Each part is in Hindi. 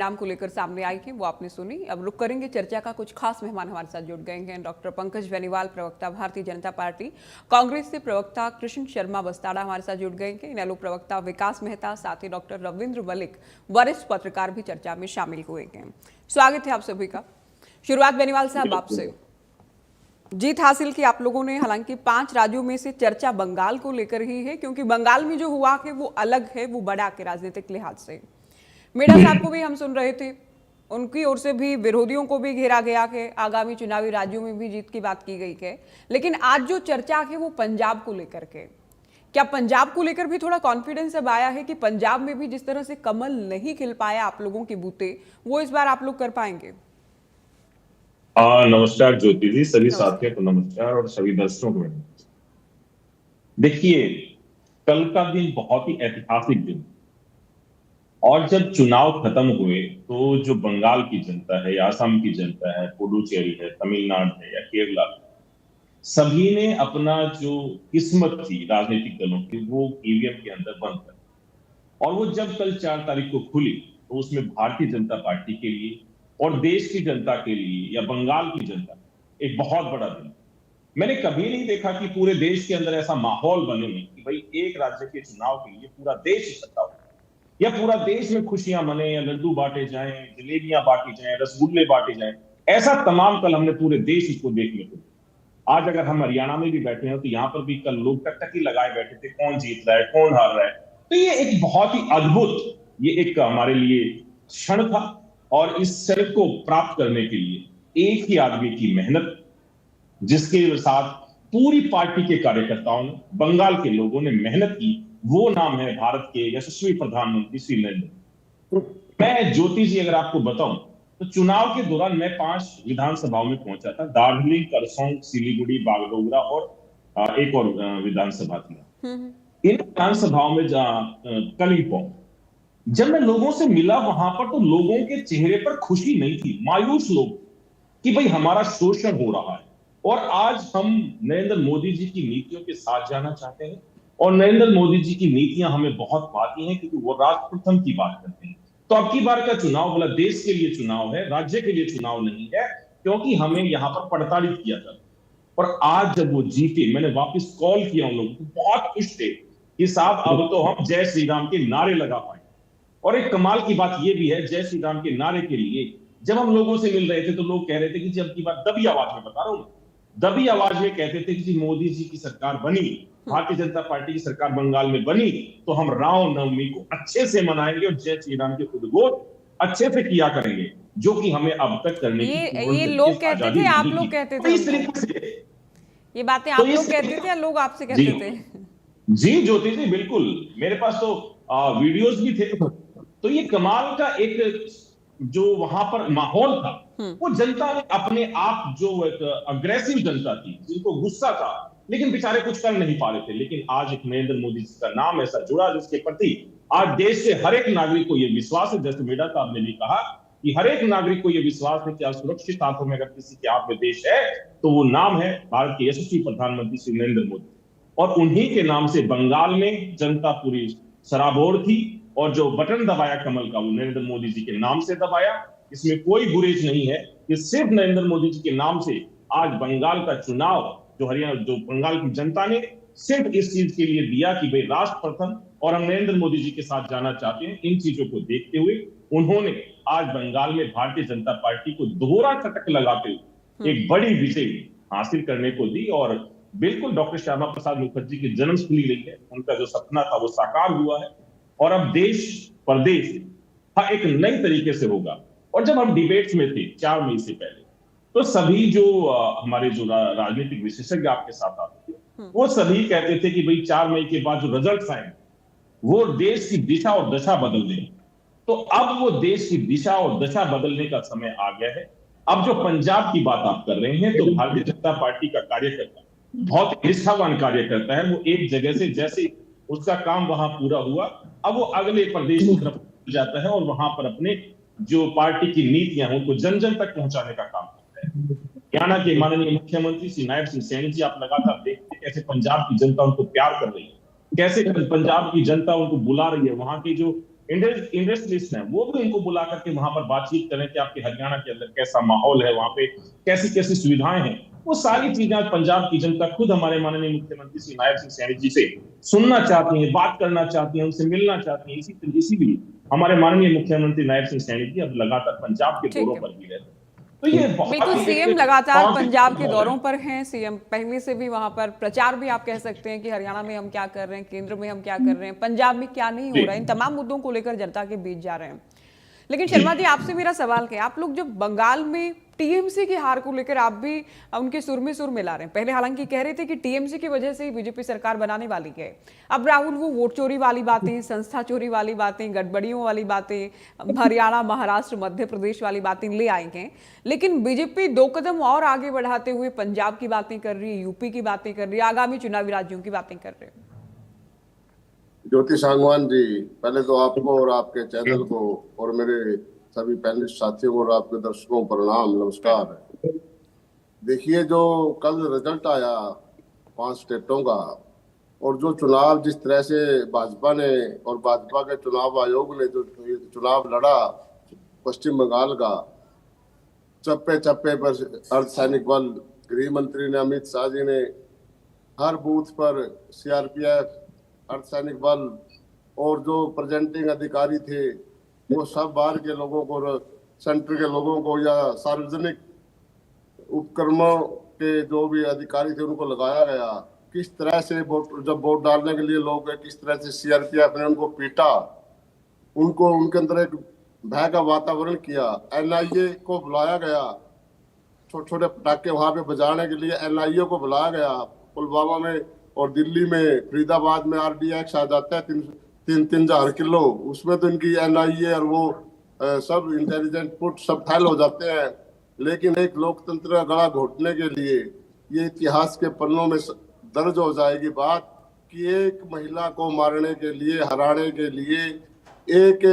नाम को लेकर सामने आई है वो आपने सुनी। अब रुक करेंगे चर्चा का। कुछ खास मेहमान हमारे साथ जुड़ गए हैं। डॉक्टर पंकज बेनीवाल, प्रवक्ता भारतीय जनता पार्टी कांग्रेस से, प्रवक्ता कृष्ण शर्मा बस्ताड़ा हमारे साथ जुड़ गए हैं। इनेलो प्रवक्ता विकास मेहता, साथ ही डॉक्टर रविंद्र मलिक वरिष्ठ पत्रकार भी चर्चा में शामिल हुए हैं। स्वागत है आप सभी का। शुरुआत बेनीवाल साहब आपसे। जीत हासिल की आप लोगों ने, हालांकि 5 राज्यों में से चर्चा बंगाल को लेकर ही है, क्योंकि बंगाल में जो हुआ है वो अलग है, वो बड़ा के राजनीतिक लिहाज से। मेडा साहब को भी हम सुन रहे थे, उनकी ओर से भी विरोधियों को भी घेरा गया है, आगामी चुनावी राज्यों में भी जीत की बात की गई है। लेकिन आज जो चर्चा है वो पंजाब को लेकर के, क्या पंजाब को लेकर भी थोड़ा कॉन्फिडेंस अब आया है कि पंजाब में भी जिस तरह से कमल नहीं खिल पाया आप लोगों के बूते, वो इस बार आप लोग कर पाएंगे? नमस्कार ज्योति जी, सभी नमस्कार। साथियों को नमस्कार और सभी दर्शकों को नमस्कार। देखिए, कल का दिन बहुत ही ऐतिहासिक दिन, और जब चुनाव खत्म हुए तो जो बंगाल की जनता है या असम की जनता है, पुडुचेरी है, तमिलनाडु है या केरला, सभी ने अपना जो किस्मत थी राजनीतिक दलों की वो ईवीएम के अंदर बंद कर, और वो जब कल 4 तारीख को खुली तो उसमें भारतीय जनता पार्टी के लिए और देश की जनता के लिए या बंगाल की जनता एक बहुत बड़ा दिन। मैंने कभी नहीं देखा कि पूरे देश के अंदर ऐसा माहौल बने कि भाई एक राज्य के चुनाव के लिए पूरा देश इकट्ठा हो, या पूरा देश में खुशियां मने, या लड्डू बांटे जाएं, जलेबियां बांटी जाएं, रसगुल्ले बांटे जाएं। ऐसा तमाम कल हमने पूरे देश इसको देखने को। आज अगर हम हरियाणा में भी बैठे हैं तो यहाँ पर भी कल लोग टकटकी लगाए बैठे थे, कौन जीत रहा है, कौन हार रहा है। तो ये एक बहुत ही अद्भुत, ये एक हमारे लिए क्षण था, और इस क्षण को प्राप्त करने के लिए एक ही आदमी की मेहनत, जिसके साथ पूरी पार्टी के कार्यकर्ताओं ने, बंगाल के लोगों ने मेहनत की, वो नाम है भारत के यशस्वी प्रधानमंत्री श्री नरेंद्र मोदी। मैं ज्योति जी अगर आपको बताऊं तो चुनाव के दौरान मैं 5 विधानसभाओं में पहुंचा था, दार्जिलिंग, करसोग, सिलीगुड़ी, बागडोगरा और एक और विधानसभा थी। इन विधानसभाओं में कलिम्पोंग, जब मैं लोगों से मिला वहां पर तो लोगों के चेहरे पर खुशी नहीं थी, मायूस लोग, कि भाई हमारा शोषण हो रहा है। और आज हम नरेंद्र मोदी जी की नीतियों के साथ जाना चाहते हैं, और नरेंद्र मोदी जी की नीतियां हमें बहुत भाती हैं क्योंकि वो राष्ट्र प्रथम की बात करते हैं। तो अब की बार का चुनाव बोला देश के लिए चुनाव है, राज्य के लिए चुनाव नहीं है, क्योंकि हमें यहाँ पर प्रताड़ित किया जाता है। और आज जब वो जीते, मैंने वापस कॉल किया उन लोगों को, बहुत खुश थे कि साहब अब तो हम जय श्री राम के नारे लगा पाए। और एक कमाल की बात यह भी है, जय श्री राम के नारे के लिए जब हम लोगों से मिल रहे थे तो लोग कह रहे थे कि जी अब की बात, दबी आवाज में बता रहा हूं, दबी आवाज में कहते थे कि जी मोदी जी की सरकार बनी, भारतीय जनता पार्टी की सरकार बंगाल में बनी, तो हम रामनवमी को अच्छे से मनाएंगे और जय श्री राम के उद्घोष अच्छे से किया करेंगे, जो कि हमें अब तक करने की ये पूर्ण लोग कहते आजादी थे, आप नहीं लोग थी। कहते तो थे इस उनको? तरीके से, ये बातें तो आप लोग इस कहते थे या लोग आपसे जी कहते थे? जी ज्योति जी, बिल्कुल मेरे पास तो वीडियोस भी थे। तो ये कमाल का एक जो वहां पर माहौल था, वो जनता ने अपने आप, जो एक अग्रेसिव जनता थी, जिनको गुस्सा था लेकिन बेचारे कुछ कर नहीं पा रहे थे, लेकिन आज एक नरेंद्र मोदी जी का नाम ऐसा जुड़ा जिसके प्रति आज देश के हर एक नागरिक को यह विश्वास है, जैसे मेडा साहब ने भी कहा कि हर एक नागरिक को यह विश्वास है कि आज सुरक्षित हाथों में अगर किसी के हाथ में देश है तो वो नाम है भारत के यशस्वी प्रधानमंत्री श्री नरेंद्र मोदी। और उन्हीं के नाम से बंगाल में जनता पूरी सराबोर थी, और जो बटन दबाया कमल का वो नरेंद्र मोदी जी के नाम से दबाया। इसमें कोई गुरेज नहीं है कि सिर्फ नरेंद्र मोदी जी के नाम से आज बंगाल का चुनाव, जो बंगाल की जनता ने सिर्फ इस चीज के लिए दिया कि भाई राष्ट्र प्रथम और हम नरेंद्र मोदी जी के साथ जाना चाहते हैं, इन चीजों को देखते हुए उन्होंने आज बंगाल में भारतीय जनता पार्टी को दोहरा चटक लगाते हुए एक बड़ी विजय हासिल करने को दी। और बिल्कुल डॉक्टर श्यामा प्रसाद मुखर्जी की जन्मस्थली रही है, उनका जो सपना था वो साकार हुआ है, और अब देश प्रदेश एक नई तरीके से होगा। और जब हम डिबेट्स में थे 4 मई से पहले, तो सभी जो हमारे जो राजनीतिक विशेषज्ञ आपके साथ आते थे, वो सभी कहते थे कि भाई 4 मई के बाद जो रिजल्ट आए वो देश की दिशा और दशा बदल देंगे। तो अब वो देश की दिशा और दशा बदलने का समय आ गया है। अब जो पंजाब की बात आप कर रहे हैं, तो भारतीय जनता पार्टी का कार्यकर्ता बहुत निष्ठावान कार्यकर्ता है, वो एक जगह से जैसे उसका काम वहां पूरा हुआ, अब वो अगले प्रदेश की तरफ जाता है और वहां पर अपने जो पार्टी की नीतियां हैं उनको जन जन तक पहुंचाने का काम करता है। हरियाणा के माननीय मुख्यमंत्री श्री नायब सिंह सैनी जी, आप लगातार देखते हैं कैसे पंजाब की जनता उनको प्यार कर रही है, कैसे पंजाब की जनता उनको बुला रही है। वहां के जो इंडस्ट्रियलिस्ट हैं, वो भी इनको बुला करके वहां पर बातचीत करें कि आपके हरियाणा के अंदर कैसा माहौल है, वहां पे कैसी कैसी सुविधाएं हैं। वो सारी चीजें आज पंजाब की जनता खुद हमारे माननीय मुख्यमंत्री श्री नायब सिंह सैनी जी से सुनना चाहती है, बात करना चाहती है, उनसे मिलना चाहती है। इसीलिए हमारे माननीय मुख्यमंत्री नायब सिंह सैनी जी अब लगातार पंजाब के ठीक दौरों है। पर भी रहते हैं। तो ये बहुत बिल्कुल, ही सीएम एक लगातार पॉजिटिव पंजाब के माहौल दौरों है। पर हैं। सीएम पहले से भी वहां पर प्रचार भी आप कह सकते हैं कि हरियाणा में हम क्या कर रहे हैं, केंद्र में हम क्या कर रहे हैं, पंजाब में क्या नहीं हो जी रहा है, इन तमाम मुद्दों को लेकर जनता के बीच जा रहे हैं। लेकिन शर्मा जी, आपसे मेरा सवाल है, आप लोग जब बंगाल में टीएमसी की हार को लेकर आप भी उनके सुर में सुर मिला रहे हैं। पहले हालांकि कह रहे थे कि टीएमसी की वजह से ही बीजेपी सरकार बनाने वाली है। अब राहुल वो वोट चोरी वाली बातें, संस्था चोरी वाली बातें, गड़बड़ियों वाली बातें, हरियाणा, महाराष्ट्र, मध्य प्रदेश वाली बातें ले आए हैं। लेकिन बीजेपी 2 कदम और आगे बढ़ाते हुए पंजाब की बातें कर रही है, यूपी की बातें कर रही है, आगामी चुनावी राज्यों की बातें कर रहे हैं। ज्योति सांगवान जी, पहले तो आपको और आपके चैनल को और मेरे सभी पैनलिस्ट साथियों और आपके दर्शकों को प्रणाम, नमस्कार। देखिए, जो कल रिजल्ट आया 5 स्टेटों का, और जो चुनाव जिस तरह से भाजपा ने और भाजपा के चुनाव आयोग ने जो चुनाव लड़ा पश्चिम बंगाल का, चप्पे चप्पे पर अर्धसैनिक बल, गृह मंत्री ने अमित शाह जी ने हर बूथ पर सीआरपीएफ, अर्धसैनिक बल और जो प्रेजेंटिंग अधिकारी थे वो सब बाहर के लोगों को, सेंटर के लोगों को या सार्वजनिक उपक्रमों के जो भी अधिकारी थे उनको लगाया गया। किस तरह से जब वोट डालने के लिए लोग गए, किस तरह से सीआरपीएफ ने उनको पीटा, उनको उनके अंदर एक भय का वातावरण किया। एनआईए को बुलाया गया, छोटे छोटे पटाखे वहां पे बजाने के लिए एनआईए को बुलाया गया। पुलवामा में और दिल्ली में, फरीदाबाद में आरडीएक्स आ जाता है 3,000 किलो, उसमें तो इनकी एनआईए और वो सब इंटेलिजेंट पुट सब फैल हो जाते हैं। लेकिन एक लोकतंत्र का गला घोटने के लिए ये इतिहास के पन्नों में दर्ज हो जाएगी बात कि एक महिला को मारने के लिए, हराने के लिए एक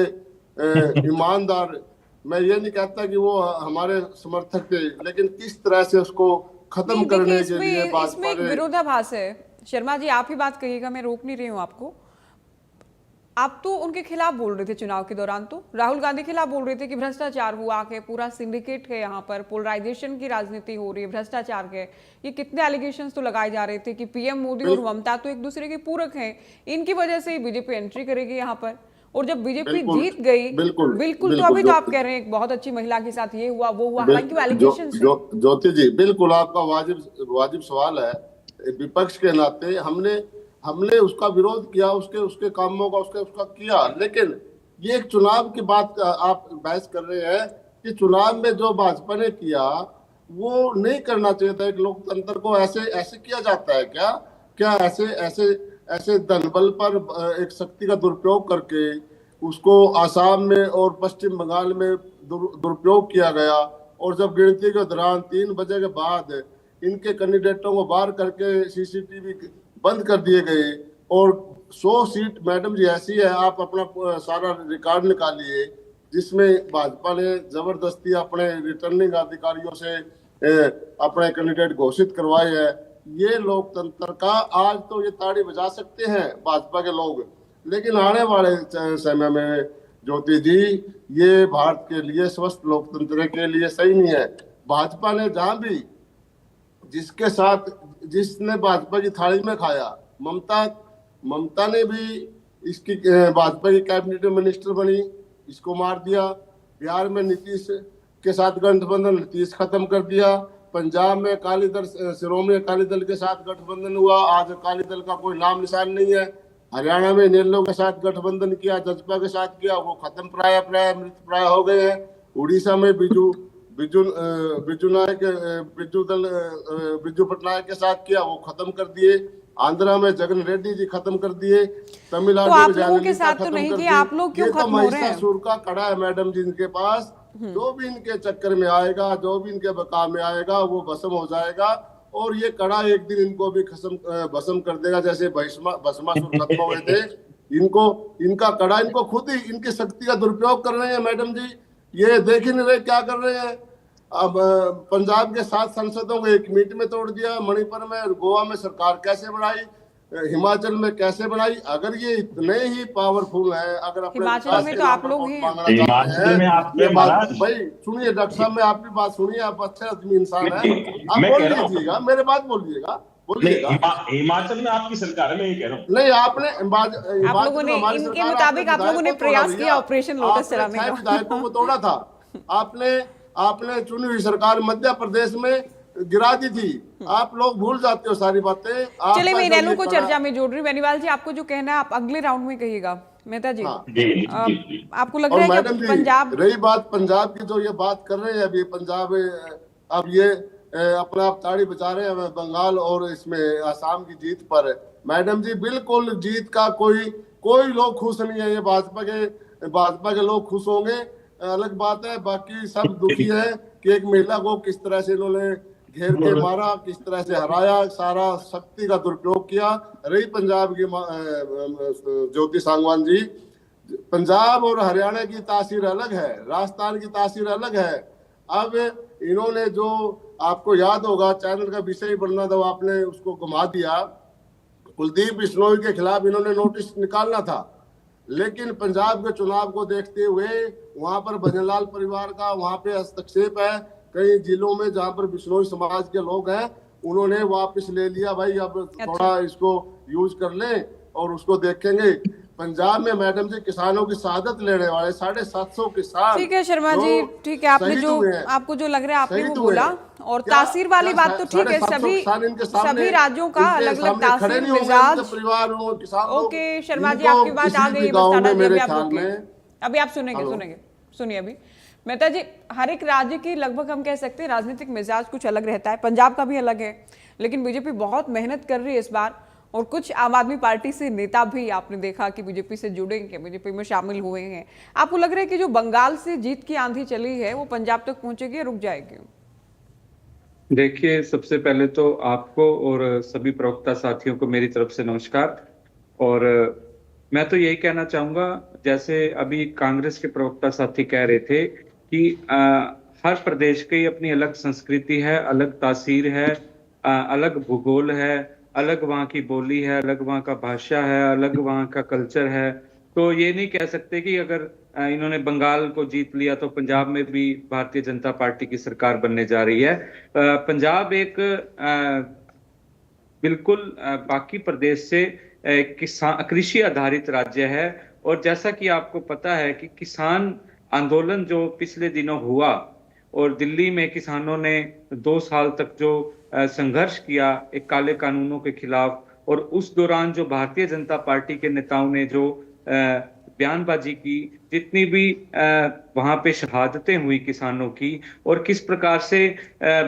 ईमानदार, मैं ये नहीं कहता कि वो हमारे समर्थक थे, लेकिन किस तरह से उसको खत्म करने के लिए इसमें एक विरोधाभास है। शर्मा जी, आप ही बात कहिएगा, मैं रोक नहीं रही हूँ आपको। आप तो उनके खिलाफ बोल रहे थे चुनाव के दौरान, तो राहुल गांधी खिलाफ बोल रहे थे कि भ्रष्टाचार हुआ है, पूरा सिंडिकेट है, यहाँ पर पोलराइजेशन की राजनीति हो रही है, भ्रष्टाचार के ये कितने एलिगेशंस तो लगाए जा रहे थे कि पीएम मोदी और ममता तो एक दूसरे के पूरक हैं, इनकी वजह से ही बीजेपी एंट्री करेगी यहाँ पर। और जब बीजेपी जीत गई, बिल्कुल, तो अभी तो आप कह रहे हैं बहुत अच्छी महिला के साथ ये हुआ वो हुआ, हालांकि वो एलिगेशंस हैं। ज्योति जी, बिल्कुल आपका वाजिब सवाल है। विपक्ष के नाते हमने उसका विरोध किया, उसके कामों का उसका किया। लेकिन ये एक चुनाव की बात आप बहस कर रहे हैं कि चुनाव में जो भाजपा ने किया वो नहीं करना चाहिए था। एक लोकतंत्र को ऐसे किया जाता है क्या ऐसे धनबल पर एक शक्ति का दुरुपयोग करके उसको आसाम में और पश्चिम बंगाल में दुरुपयोग किया गया। और जब गिनती के दौरान 3 बजे के बाद इनके कैंडिडेटों को बाहर करके सीसीटीवी बंद कर दिए गए, और 100 सीट मैडम जी ऐसी है, आप अपना सारा रिकॉर्ड निकालिए, जिसमें भाजपा ने जबरदस्ती अपने रिटर्निंग अधिकारियों से अपने कैंडिडेट घोषित करवाए हैं। ये लोकतंत्र का, आज तो ये ताड़ी बजा सकते हैं भाजपा के लोग, लेकिन आने वाले समय में ज्योति जी ये भारत के लिए, स्वस्थ लोकतंत्र के लिए सही नहीं है। भाजपा ने जहां भी जिसने भाजपा की थाली में खाया, ममता ने भी इसकी भाजपा की कैबिनेट मिनिस्टर बनी, इसको मार दिया। बिहार में नीतीश के साथ गठबंधन, नीतीश खत्म कर दिया। पंजाब में अकाली दल, शिरोमणि अकाली दल के साथ गठबंधन हुआ, आज अकाली दल का कोई नाम निशान नहीं है। हरियाणा में नेलो के साथ गठबंधन किया, जजपा के साथ किया, वो खत्म प्राय मृत प्राय हो गए हैं। उड़ीसा में बिजू पटनायक के साथ किया, वो खत्म कर दिए। आंध्रा में जगन रेड्डी जी खत्म कर दिए। तमिलनाडु में जयललिता खत्म कर दी। आप लोग क्यों खत्म हो रहे हैं? महिषासुर का कड़ा है मैडम जी इनके पास। जो भी इनके चक्कर में आएगा, जो भी इनके बकाव में आएगा, वो भस्म हो जाएगा। और ये कड़ा एक दिन इनको भी भस्म कर देगा, जैसे भस्मासुर खत्म हुए थे। इनका कड़ा इनको खुद ही इनकी शक्ति का दुरुपयोग कर रहे हैं मैडम जी। ये देख ही नहीं रहे क्या कर रहे हैं। अब पंजाब के 7 सांसदों को 1 मिनट में तोड़ दिया। मणिपुर में, गोवा में सरकार कैसे बढ़ाई। हिमाचल में कैसे बनाई। अगर ये इतने ही पावरफुल है, अगर अपने हिमाचल विकास में के तो नाम आप पर लोग वोट हैं। मांगना चाहते हिमाचल में हैं, आपके ये बात महाराज, भाई सुनिए डॉक्टर साहब, मैं आपकी बात सुनिए, आप अच्छे आदमी इंसान है, आप मैं बोल कह रहा हूँ लीजिएगा, मेरे बात बोलिएगा, बोलिएगा। हिमाचल में आपकी सरकार है, मैं ये कह रहा हूँ। नहीं, आपने आप लोगों हिमाचल में ने हमारी इनके सरकार, आपने मुताबिक आप लोगों ने विधायक को तोड़ा प्रयास भैया, किया ऑपरेशन लोटस आपने चलाने 6 का। विधायकों को तोड़ा था। आपने आपने चुनी हुई सरकार मध्य प्रदेश में गिरा दी थी। आप लोग भूल जाते हो सारी बातें। चलिए आपका मैं जो इनेलो ये को कड़ा, चर्चा में जोड़ रही हूँ। बेनीवाल जी, आपको जो कहना है आप अगले राउंड में कहिएगा। मेहता जी, हाँ जी जी जी जी। आपको लग और रहा है मैडम कि जी, पंजाब, रही बात पंजाब की, जो ये बात कर रहे हैं अभी पंजाब, अब ये अपना आप ताड़ी बजा रहे हैं बंगाल और इसमें आसाम की जीत पर। मैडम जी, बिल्कुल जीत का कोई लोग खुश नहीं है। ये भाजपा के लोग खुश होंगे अलग बात है, बाकी सब दुखी है कि एक महिला को किस तरह से इन्होंने घेर के मारा, किस तरह से हराया, सारा शक्ति का दुरुपयोग किया। रही पंजाब की ज्योति सांगवान जी, पंजाब और हरियाणा की तासीर अलग है, राजस्थान की तासीर अलग है। अब इन्होंने जो, आपको याद होगा चैनल का विषय बनना था, आपने उसको घुमा दिया। कुलदीप बिश्नोई के खिलाफ इन्होंने नोटिस निकालना था, लेकिन पंजाब के चुनाव को देखते हुए वहां पर भजनलाल परिवार का वहां पे हस्तक्षेप है। कई जिलों में जहां पर बिश्नोई समाज के लोग हैं, उन्होंने वापस ले लिया, भाई अब थोड़ा इसको यूज कर लें और उसको देखेंगे। पंजाब में मैडम जी किसानों की शहादत लेने वाले 750 किसान, ठीक है शर्मा जी, ठीक है, आपने जो, आपको जो लग रहा है आपने वो बोला। और तासीर वाली बात तो ठीक है, सभी राज्यों का अलग अलग तासीर मिजाज। ओके शर्मा जी, आपकी बात आ गई बस्ताड़ा जी, अभी आप रुकिए, अभी आप सुनेंगे सुनिए अभी। मेहता जी, हर एक राज्य की लगभग हम कह सकते हैं राजनीतिक मिजाज कुछ अलग रहता है, पंजाब का भी अलग है, लेकिन बीजेपी बहुत मेहनत कर रही है इस बार। और कुछ आम आदमी पार्टी से नेता भी आपने देखा कि बीजेपी से जुड़ेंगे, बीजेपी में शामिल हुए हैं। आपको लग रहा है कि जो बंगाल से जीत की आंधी चली है वो पंजाब तक पहुंचेगी या रुक जाएगी? देखिए, सबसे पहले तो आपको और सभी प्रवक्ता साथियों को मेरी तरफ से नमस्कार। और मैं तो यही कहना चाहूंगा, जैसे अभी कांग्रेस के प्रवक्ता साथी कह रहे थे कि हर प्रदेश की अपनी अलग संस्कृति है, अलग तासीर है, अलग भूगोल है, अलग वहाँ की बोली है, अलग वहाँ का भाषा है, अलग वहाँ का कल्चर है। तो ये नहीं कह सकते कि अगर इन्होंने बंगाल को जीत लिया तो पंजाब में भी भारतीय जनता पार्टी की सरकार बनने जा रही है। पंजाब एक बिल्कुल बाकी प्रदेश से किसान कृषि आधारित राज्य है। और जैसा कि आपको पता है कि किसान आंदोलन जो पिछले दिनों हुआ और दिल्ली में किसानों ने 2 साल तक जो संघर्ष किया एक काले कानूनों के खिलाफ, और उस दौरान जो भारतीय जनता पार्टी के नेताओं ने जो बयानबाजी की, जितनी भी वहां पे शहादतें हुई किसानों की, और किस प्रकार से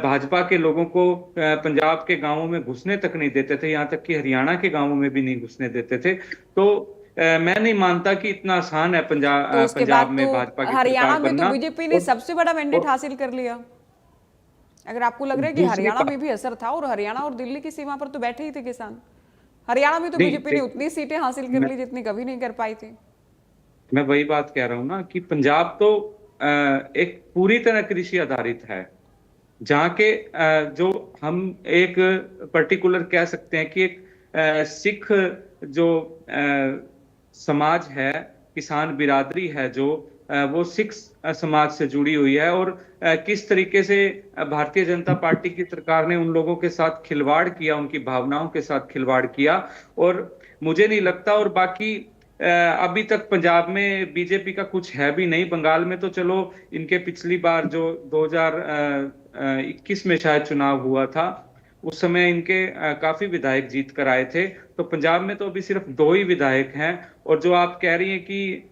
भाजपा के लोगों को पंजाब के गांवों में घुसने तक नहीं देते थे, यहाँ तक कि हरियाणा के गांवों में भी नहीं घुसने देते थे। तो मैं नहीं मानता कि इतना आसान है पंजाब में भाजपा की हरियाणा सरकार में तो बनना। बीजेपी ने सबसे बड़ा मैंडेट हासिल कर लिया। अगर आपको लग रहा है कि हरियाणा में भी असर था, और हरियाणा और दिल्ली की सीमा पर तो बैठे ही थे किसान, हरियाणा में तो बीजेपी ने उतनी सीटें हासिल कर ली जितनी कभी नहीं कर पाई थी। मैं वही बात कह रहा हूं ना कि पंजाब तो एक पूरी तरह कृषि आधारित है, जहाँ के जो हम एक पर्टिकुलर कह सकते हैं कि एक सिख जो समाज है, किसान बिरादरी है जो वो सिख समाज से जुड़ी हुई है। और किस तरीके से भारतीय जनता पार्टी की सरकार ने उन लोगों के साथ खिलवाड़ किया, उनकी भावनाओं के साथ खिलवाड़ किया। और मुझे नहीं लगता, और बाकी अभी तक पंजाब में बीजेपी का कुछ है भी नहीं। बंगाल में तो चलो इनके पिछली बार जो 2021 में शायद चुनाव हुआ था, उस समय इनके काफी विधायक जीत कर आए थे। तो पंजाब में तो अभी सिर्फ 2 ही विधायक हैं। और जो आप कह रही हैं कि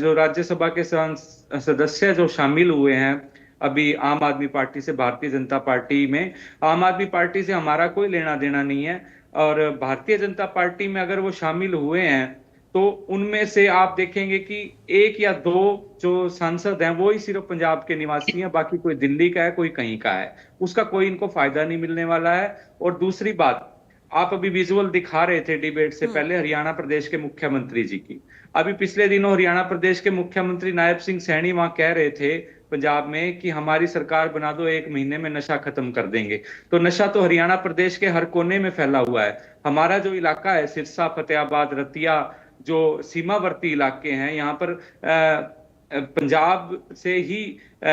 जो राज्यसभा के सदस्य जो शामिल हुए हैं अभी आम आदमी पार्टी से भारतीय जनता पार्टी में, आम आदमी पार्टी से हमारा कोई लेना देना नहीं है। और भारतीय जनता पार्टी में अगर वो शामिल हुए हैं तो उनमें से आप देखेंगे कि 1 या 2 जो सांसद हैं वो ही सिर्फ पंजाब के निवासी हैं, बाकी कोई दिल्ली का है, कोई कहीं का है। उसका कोई इनको फायदा नहीं मिलने वाला है। और दूसरी बात, आप अभी विजुअल दिखा रहे थे डिबेट से पहले हरियाणा प्रदेश के मुख्यमंत्री जी की। अभी पिछले दिनों हरियाणा प्रदेश के मुख्यमंत्री नायब सिंह सैनी वहां कह रहे थे पंजाब में कि हमारी सरकार बना दो, 1 महीने में नशा खत्म कर देंगे। तो नशा तो हरियाणा प्रदेश के हर कोने में फैला हुआ है। हमारा जो इलाका है सिरसा, फतेहाबाद, रतिया, जो सीमावर्ती इलाके हैं, यहाँ पर पंजाब से ही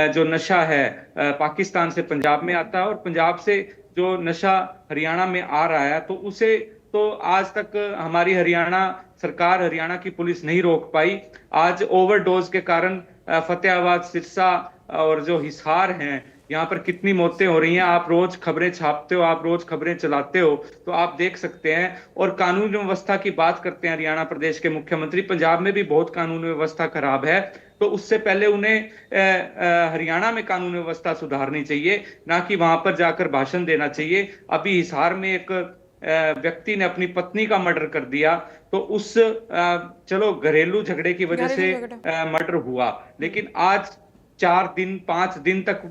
जो नशा है पाकिस्तान से पंजाब में आता है, और पंजाब से जो नशा हरियाणा में आ रहा है, तो उसे तो आज तक हमारी हरियाणा सरकार, हरियाणा की पुलिस नहीं रोक पाई। आज ओवरडोज के कारण फतेहाबाद, सिरसा और जो हिसार हैं, यहाँ पर कितनी मौतें हो रही हैं। आप रोज खबरें छापते हो, आप रोज खबरें चलाते हो, तो आप देख सकते हैं। और कानून व्यवस्था की बात करते हैं हरियाणा प्रदेश के मुख्यमंत्री, पंजाब में भी बहुत कानून व्यवस्था खराब है, तो उससे पहले उन्हें हरियाणा में कानून व्यवस्था सुधारनी चाहिए, ना कि वहां पर जाकर भाषण देना चाहिए। अभी हिसार में एक व्यक्ति ने अपनी पत्नी का मर्डर कर दिया, तो उस चलो घरेलू झगड़े की वजह से मर्डर हुआ, लेकिन आज 4 दिन 5 दिन तक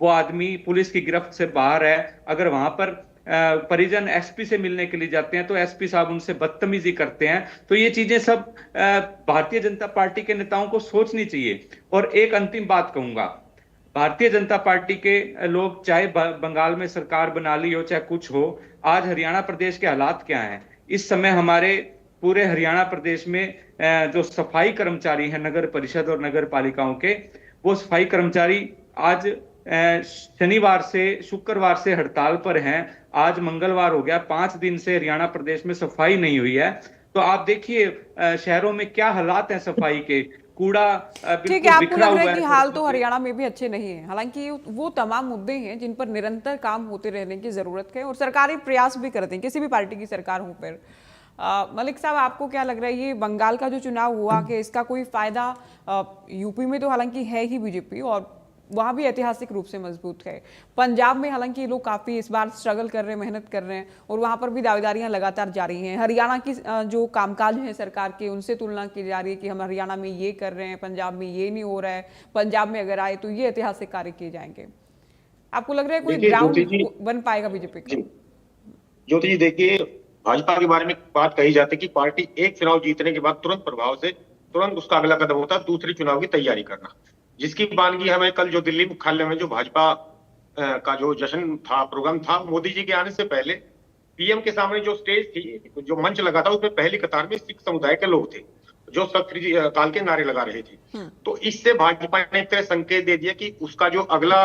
वो आदमी पुलिस की गिरफ्त से बाहर है। अगर वहां पर परिजन एसपी से मिलने के लिए जाते हैं तो एसपी साहब उनसे बदतमीजी करते हैं। तो ये चीजें सब भारतीय जनता पार्टी के नेताओं को सोचनी चाहिए। और एक अंतिम बात कहूंगा, भारतीय जनता पार्टी के लोग चाहे बंगाल में सरकार बना ली हो, चाहे कुछ हो, आज हरियाणा प्रदेश के हालात क्या हैं? इस समय हमारे पूरे हरियाणा प्रदेश में जो सफाई कर्मचारी हैं नगर परिषद और नगर पालिकाओं के, वो सफाई कर्मचारी आज शनिवार से शुक्रवार से हड़ताल पर हैं। आज मंगलवार हो गया, 5 दिन से हरियाणा प्रदेश में सफाई नहीं हुई है। तो आप देखिए शहरों में क्या हालात हैं सफाई के, कूड़ा ठीक है। आपको लग रहा है कि हाल तो हरियाणा में भी अच्छे नहीं है, हालांकि वो तमाम मुद्दे हैं जिन पर निरंतर काम होते रहने की जरूरत है और सरकारी प्रयास भी करते हैं, किसी भी पार्टी की सरकार हो फिर। मलिक साहब, आपको क्या लग रहा है, ये बंगाल का जो चुनाव हुआ कि इसका कोई फायदा यूपी में तो हालांकि है ही बीजेपी और वहां भी ऐतिहासिक रूप से मजबूत है, पंजाब में हालांकि लोग काफी इस बार स्ट्रगल कर रहे हैं, मेहनत कर रहे हैं और वहां पर भी दावेदारियां लगातार जारी हैं। हरियाणा की जो कामकाज है सरकार के, उनसे तुलना की जा रही है कि हम हरियाणा में ये कर रहे हैं, पंजाब में ये नहीं हो रहा है, पंजाब में अगर आए तो ये ऐतिहासिक कार्य किए जाएंगे। आपको लग रहा है कोई ग्राउंड बन पाएगा बीजेपी का? ज्योति जी, देखिए, भाजपा के बारे में बात कही जाती है कि पार्टी एक चुनाव जीतने के बाद तुरंत प्रभाव से तुरंत उसका अगला कदम होता है दूसरे चुनाव की तैयारी करना, जिसकी वानगी हमें कल जो दिल्ली मुख्यालय में जो भाजपा का जो जश्न था, प्रोग्राम था, मोदी जी के आने से पहले पीएम के सामने जो स्टेज थी, जो मंच लगा था, उसमें पहली कतार में सिख समुदाय के लोग थे जो सत श्री अकाल के नारे लगा रहे थे। तो इससे भाजपा ने एक तरह संकेत दे दिया कि उसका जो अगला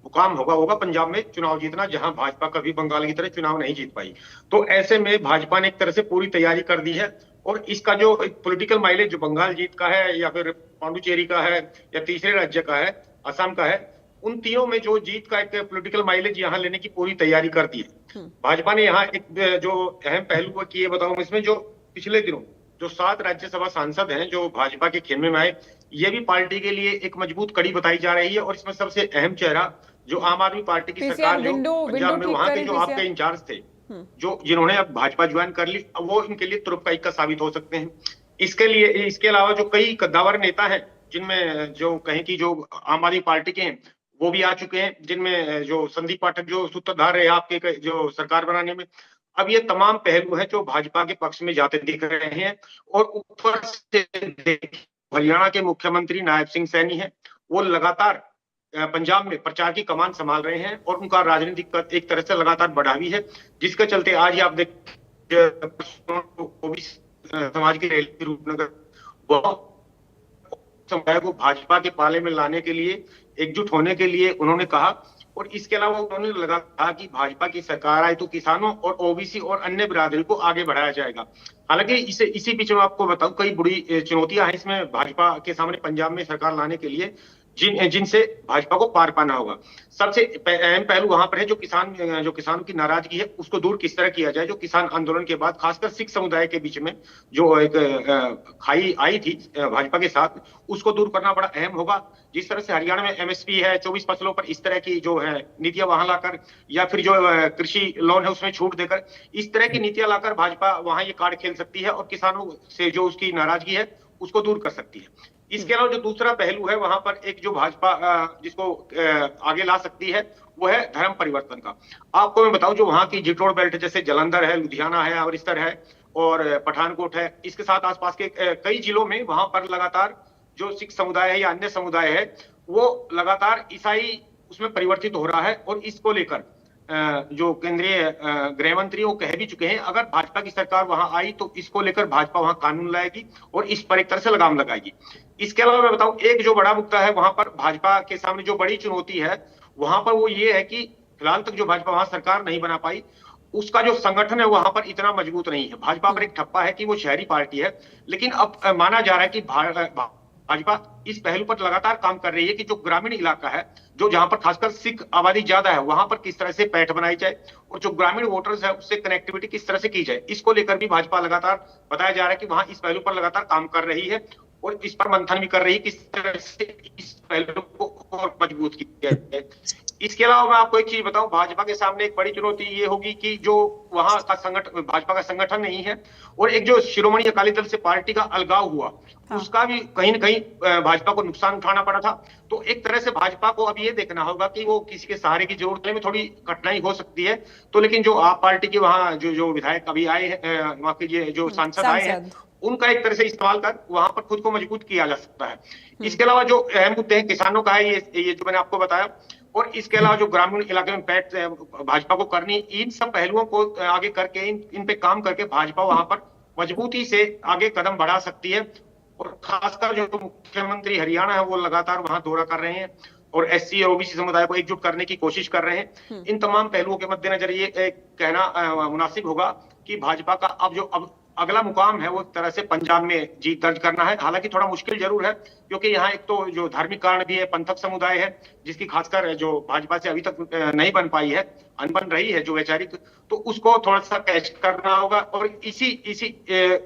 मुकाम होगा पंजाब में चुनाव जीतना, जहां भाजपा कभी बंगाल की तरह चुनाव नहीं जीत पाई। तो ऐसे में भाजपा ने एक तरह से पूरी तैयारी कर दी है और इसका जो पॉलिटिकल माइलेज जो बंगाल जीत का है या फिर पांडुचेरी का है या तीसरे राज्य का है, असम का है, उन तीनों में जो जीत का एक पॉलिटिकल माइलेज यहाँ लेने की पूरी तैयारी कर दी है। भाजपा ने यहाँ एक जो अहम पहलू की ये बताऊं, इसमें जो पिछले दिनों जो 7 राज्यसभा सांसद हैं जो भाजपा के खेमे में आए, ये भी पार्टी के लिए एक मजबूत कड़ी बताई जा रही है। और इसमें सबसे अहम चेहरा जो आम आदमी पार्टी की सरकार जो पंजाब में वहां के जो आपके इंचार्ज थे, जो जिन्होंने अब भाजपा ज्वाइन कर ली, वो इनके लिए तुरुप का इक्का साबित हो सकते हैं। इसके अलावा जो कई कद्दावर नेता हैं, जिनमें जो कहें कि जो आम आदमी पार्टी के हैं वो भी आ चुके हैं, जिनमें जो संदीप पाठक जो सूत्रधार रहे आपके जो सरकार बनाने में। अब ये तमाम पहलू हैं जो भाजपा के पक्ष में जाते दिख रहे हैं। और ऊपर से हरियाणा के मुख्यमंत्री नायब सिंह सैनी हैं, वो लगातार पंजाब में प्रचार की कमान संभाल रहे हैं और उनका राजनीतिक एक तरह से लगातार बढ़ा भी है, जिसके चलते आज ही आप देख समाज की रैली रूपनगर समुदाय को भाजपा के पाले में लाने के लिए, एकजुट होने के लिए उन्होंने कहा। और इसके अलावा उन्होंने लगा कहा कि भाजपा की सरकार आए तो किसानों और ओबीसी और अन्य बिरादरी को आगे बढ़ाया जाएगा। हालांकि इसी बीच में आपको बताऊं, कई बड़ी चुनौतियां हैं इसमें भाजपा के सामने पंजाब में सरकार लाने के लिए, जिनसे भाजपा को पार पाना होगा। सबसे अहम पहलू वहां पर है जो किसानों की नाराजगी है, उसको दूर किस तरह किया जाए। जो किसान आंदोलन के बाद खासकर सिख समुदाय के बीच में जो एक खाई आई थी भाजपा के साथ, उसको दूर करना बड़ा अहम होगा। जिस तरह से हरियाणा में एमएसपी है 24 फसलों पर, इस तरह की जो है नीतियां वहां लाकर, या फिर जो कृषि लोन है उसमें छूट देकर, इस तरह की नीतियां लाकर भाजपा वहां ये कार्ड खेल सकती है और किसानों से जो उसकी नाराजगी है उसको दूर कर सकती है। इसके अलावा जो दूसरा पहलू है वहां पर एक जो भाजपा जिसको आगे ला सकती है वो है धर्म परिवर्तन का। आपको मैं बताऊं, जो वहां की जिटोड़ बेल्ट जैसे जलंधर है, लुधियाना है, अमृतसर है और पठानकोट है, इसके साथ आसपास के कई जिलों में वहां पर लगातार जो सिख समुदाय है या अन्य समुदाय है वो लगातार ईसाई उसमें परिवर्तित हो रहा है। और इसको लेकर जो केंद्रीय गृह मंत्री वो कह भी चुके हैं, अगर भाजपा की सरकार वहां आई तो इसको लेकर भाजपा वहां कानून लाएगी और इस पर एक तरह से लगाम लगाएगी। इसके अलावा मैं बताऊं, एक जो बड़ा मुद्दा है वहां पर भाजपा के सामने जो बड़ी चुनौती है वहां पर वो ये है कि फिलहाल तक जो भाजपा वहां सरकार नहीं बना पाई, उसका जो संगठन है वहां पर इतना मजबूत नहीं है। भाजपा पर एक ठप्पा है कि वो शहरी पार्टी है, लेकिन अब माना जा रहा है कि भाजपा इस पहलू पर लगातार काम कर रही है कि जो ग्रामीण इलाका है, जो जहां पर खासकर सिख आबादी ज्यादा है, वहां पर किस तरह से पैठ बनाई जाए और जो ग्रामीण वोटर्स है उससे कनेक्टिविटी किस तरह से की जाए, इसको लेकर भी भाजपा लगातार बताया जा रहा है कि वहां इस पहलू पर लगातार काम कर रही है और इस पर मंथन भी कर रही है किस तरह से इस पहलू को और मजबूत किया जाए। इसके अलावा मैं आपको एक चीज बताऊं, भाजपा के सामने एक बड़ी चुनौती ये होगी कि जो वहां का संगठन, भाजपा का संगठन नहीं है और एक जो शिरोमणि अकाली दल से पार्टी का अलगाव हुआ, हाँ। उसका भी कहीं न कहीं भाजपा को नुकसान उठाना पड़ा था। तो एक तरह से भाजपा को अब ये देखना होगा कि वो किसी के सहारे की जरूरत में थोड़ी कठिनाई हो सकती है। तो लेकिन जो आप पार्टी के वहां जो विधायक अभी आए हैं, वहां के जो सांसद आए हैं, उनका एक तरह से इस्तेमाल कर वहां पर खुद को मजबूत किया जा सकता है। इसके अलावा जो अहम मुद्दे हैं किसानों का है, ये जो मैंने आपको बताया, और इसके अलावा जो ग्रामीण इलाके में पैठ भाजपा को करनी, इन सब पहलुओं को आगे करके इन पे काम करके भाजपा वहां पर मजबूती से आगे कदम बढ़ा सकती है। और खासकर जो मुख्यमंत्री हरियाणा है वो लगातार वहां दौरा कर रहे हैं और एससी और ओबीसी समुदाय को एकजुट करने की कोशिश कर रहे हैं। इन तमाम पहलुओं के मद्देनजर ये कहना मुनासिब होगा कि भाजपा का अब अगला मुकाम है वो एक तरह से पंजाब में जीत दर्ज करना है। हालांकि थोड़ा मुश्किल जरूर है क्योंकि यहाँ एक तो जो धार्मिक कारण भी है, पंथक समुदाय है जिसकी खासकर जो भाजपा से अभी तक नहीं बन पाई है, अनबन रही है जो वैचारिक, तो उसको थोड़ा सा कैच करना होगा और इसी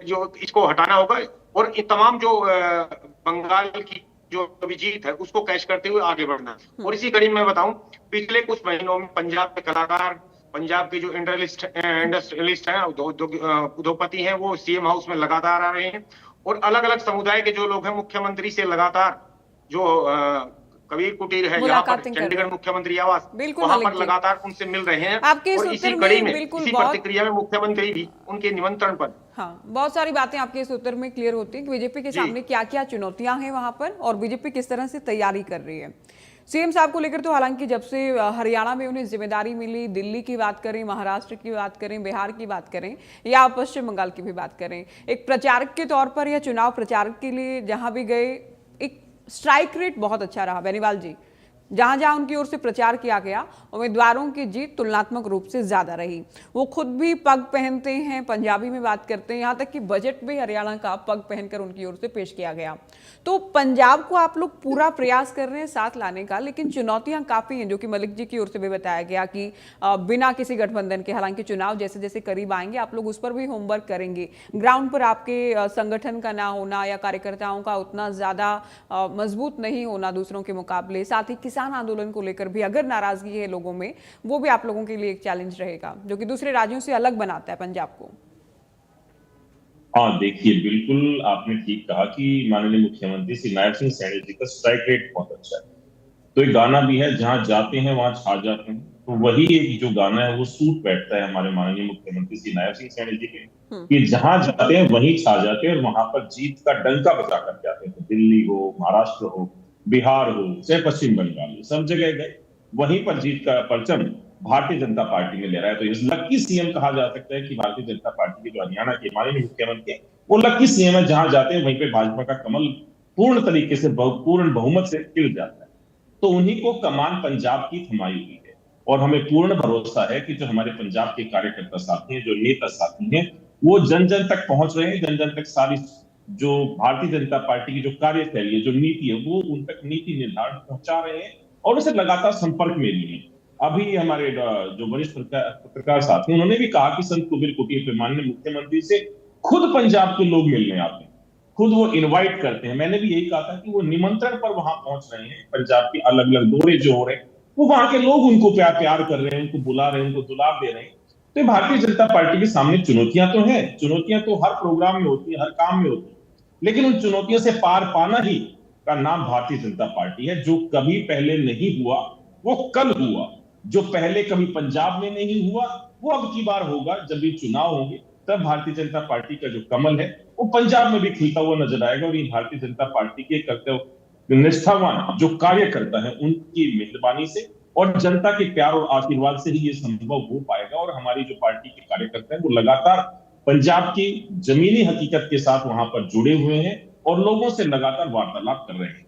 जो इसको हटाना होगा और तमाम जो बंगाल की जो अभी जीत है उसको कैच करते हुए आगे बढ़ना। और इसी कड़ी में बताऊं, पिछले कुछ महीनों में पंजाब के कलाकार, पंजाब के जो इंडस्ट्रियलिस्ट हैं, उद्योगपति हैं, वो सीएम हाउस में लगातार आ रहे हैं और अलग अलग समुदाय के जो लोग हैं मुख्यमंत्री से लगातार जो कबीर कुटीर है यहाँ पर चंडीगढ़ मुख्यमंत्री आवास, वहां पर लगातार उनसे मिल रहे हैं। और इसी कड़ी में इसी प्रतिक्रिया में मुख्यमंत्री भी उनके निमंत्रण पर, हाँ, बहुत सारी बातें आपके इस उत्तर में क्लियर होती हैं कि बीजेपी के सामने क्या क्या चुनौतियां हैं वहां पर और बीजेपी किस तरह से तैयारी कर रही है। सीएम साहब को लेकर तो हालांकि जब से हरियाणा में उन्हें जिम्मेदारी मिली, दिल्ली की बात करें, महाराष्ट्र की बात करें, बिहार की बात करें या पश्चिम बंगाल की भी बात करें, एक प्रचारक के तौर पर या चुनाव प्रचारक के लिए जहां भी गए एक स्ट्राइक रेट बहुत अच्छा रहा। बेनीवाल जी, जहां जहां उनकी ओर से प्रचार किया गया उम्मीदवारों की जीत तुलनात्मक रूप से ज्यादा रही। वो खुद भी पग पहनते हैं, पंजाबी में बात करते हैं, यहाँ तक कि बजट भी हरियाणा का पग पहनकर उनकी ओर से पेश किया गया। तो पंजाब को आप लोग पूरा प्रयास कर रहे हैं साथ लाने का, लेकिन चुनौतियां काफी हैं जो कि मलिक जी की ओर से भी बताया गया कि बिना किसी गठबंधन के, हालांकि चुनाव जैसे जैसे करीब आएंगे आप लोग उस पर भी होमवर्क करेंगे। ग्राउंड पर आपके संगठन का ना होना या कार्यकर्ताओं का उतना ज्यादा मजबूत नहीं होना दूसरों के मुकाबले, साथ ही किसान आंदोलन को लेकर भी अगर नाराजगी है लोगों में, वो भी आप लोगों के लिए एक चैलेंज रहेगा जो कि दूसरे राज्यों से अलग बनाता है पंजाब को। हाँ, देखिए, बिल्कुल आपने ठीक कहा कि माननीय मुख्यमंत्री श्री नायब सिंह सैनी जी का स्ट्राइक रेट बहुत अच्छा है। तो एक गाना भी है, जहां जाते हैं वहां छा जाते हैं, तो वही एक जो गाना है वो सूट बैठता है हमारे माननीय मुख्यमंत्री श्री नायब सिंह सैनी जी के, कि जहां जाते हैं वहीं छा जाते हैं और वहां पर जीत का डंका बजा कर जाते हैं। तो दिल्ली हो, महाराष्ट्र हो, बिहार हो, चाहे पश्चिम बंगाल हो, सब जगह गए, वहीं पर जीत का परचम भारतीय जनता पार्टी में ले रहा है। तो इस लकी सीएम कहा जा सकता है कि भारतीय जनता पार्टी के जो हरियाणा के माननीय मुख्यमंत्री वो लकी सीएम है, जहां जाते हैं वहीं पे भाजपा का कमल पूर्ण तरीके से पूर्ण बहुमत से खिल जाता है। तो उन्हीं को कमान पंजाब की थमाई हुई है और हमें पूर्ण भरोसा है कि जो हमारे पंजाब के कार्यकर्ता साथी हैं, जो नेता साथी हैं, वो जन जन तक पहुंच रहे हैं। जन जन तक सारी जो भारतीय जनता पार्टी की जो कार्यशैली है, जो नीति है, वो उन तक नीति निर्धारण पहुंचा रहे हैं और उसे लगातार संपर्क में लिए। अभी हमारे जो वरिष्ठ पत्रकार साथी, उन्होंने भी कहा कि संत कबीर कुटीर पे माननीय मुख्यमंत्री से खुद पंजाब के लोग मिलने आते हैं, खुद वो इनवाइट करते हैं। मैंने भी यही कहा था कि वो निमंत्रण पर वहां पहुंच रहे हैं। पंजाब के अलग अलग दौरे जो हो रहे हैं, वो वहां के लोग उनको प्यार कर रहे हैं, उनको बुला रहे हैं, उनको दुलार दे रहे हैं। तो भारतीय जनता पार्टी के सामने चुनौतियां तो हैं, चुनौतियां तो हर प्रोग्राम में होती है, हर काम में होती है, लेकिन उन चुनौतियों से पार पाना ही का नाम भारतीय जनता पार्टी है। जो कभी पहले नहीं हुआ वो कल हुआ, जो पहले कभी पंजाब में नहीं हुआ वो अब की बार होगा। जब भी चुनाव होंगे तब भारतीय जनता पार्टी का जो कमल है वो पंजाब में भी खिलता हुआ नजर आएगा। और ये भारतीय जनता पार्टी के निष्ठावान जो कार्यकर्ता है उनकी मेहरबानी से और जनता के प्यार और आशीर्वाद से ही ये संभव हो पाएगा। और हमारी जो पार्टी के कार्यकर्ता हैं वो लगातार पंजाब की जमीनी हकीकत के साथ वहां पर जुड़े हुए हैं और लोगों से लगातार वार्तालाप कर रहे हैं।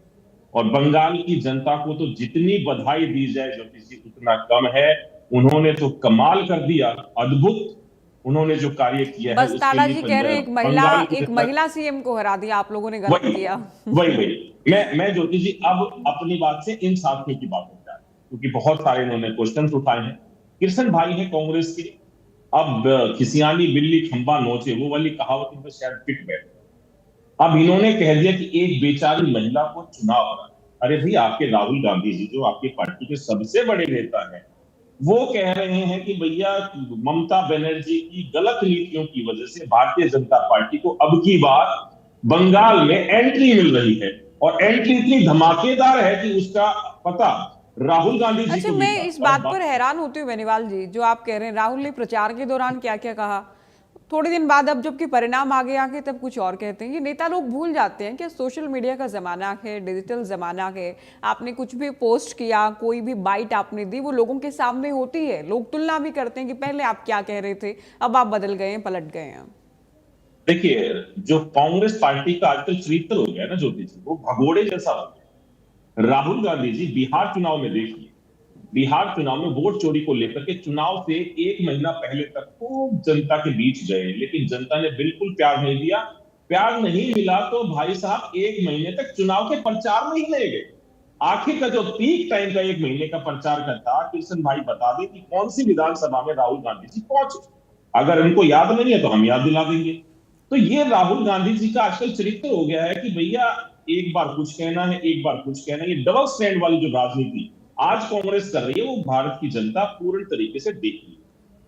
और बंगाल की जनता को तो जितनी बधाई दी जाए ज्योति जी उतना कम है। उन्होंने तो कमाल कर दिया, अद्भुत उन्होंने जो कार्य किया है। बस्ताड़ा जी कह रहे हैं बंगाल की एक जनता- महिला सीएम को हरा दिया, आप लोगों ने गलत किया। वही मैं ज्योति जी अब अपनी बात से इन साथियों की बात होता है क्योंकि बहुत सारे इन्होंने क्वेश्चन उठाए हैं। कृष्ण भाई है कांग्रेस के, अब खिसियानी बिल्ली खंबा नोचे वो वाली कहावत इनमें शायद फिट बैठ। अब इन्होंने कह दिया कि एक बेचारी महिला को चुनाव हरा। अरे भाई, आपके राहुल गांधी जी जो आपकी पार्टी के सबसे बड़े नेता हैं वो कह रहे हैं कि भैया ममता बनर्जी की गलत नीतियों की वजह से भारतीय जनता पार्टी को अब की बार बंगाल में एंट्री मिल रही है और एंट्री इतनी धमाकेदार है कि उसका पता राहुल गांधी जी अच्छा, को मैं इस बात पर हैरान होती हूँ बेनीवाल जी, जो आप कह रहे हैं राहुल ने प्रचार के दौरान क्या क्या कहा, थोड़े दिन बाद अब जबकि परिणाम आगे आके तब कुछ और कहते हैं। ये नेता लोग भूल जाते हैं कि सोशल मीडिया का जमाना है, डिजिटल जमाना है। आपने कुछ भी पोस्ट किया, कोई भी बाइट आपने दी, वो लोगों के सामने होती है। लोग तुलना भी करते हैं कि पहले आप क्या कह रहे थे, अब आप बदल गए हैं, पलट गए हैं। देखिए, जो कांग्रेस पार्टी का आजकल चरित्र हो गया ना ज्योति जी, वो भगोड़े जैसा हो गया। राहुल गांधी जी बिहार चुनाव में देखिए, बिहार चुनाव में वोट चोरी को लेकर के चुनाव से एक महीना पहले तक खूब जनता के बीच गए, लेकिन जनता ने बिल्कुल प्यार नहीं दिया। प्यार नहीं मिला तो भाई साहब एक महीने तक चुनाव के प्रचार में ही ले गए। आखिर का जो पीक टाइम का एक महीने का प्रचार करता, कृष्ण भाई बता दें कि कौन सी विधानसभा में राहुल गांधी जी पहुंचे। अगर इनको याद नहीं है तो हम याद दिला देंगे। तो ये राहुल गांधी जी का आजकल चरित्र हो गया है कि भैया एक बार कुछ कहना है, एक बार कुछ कहना है। ये डबल स्टैंड वाली जो राजनीति आज कांग्रेस कर रही है वो भारत की जनता पूर्ण तरीके से देख रही है।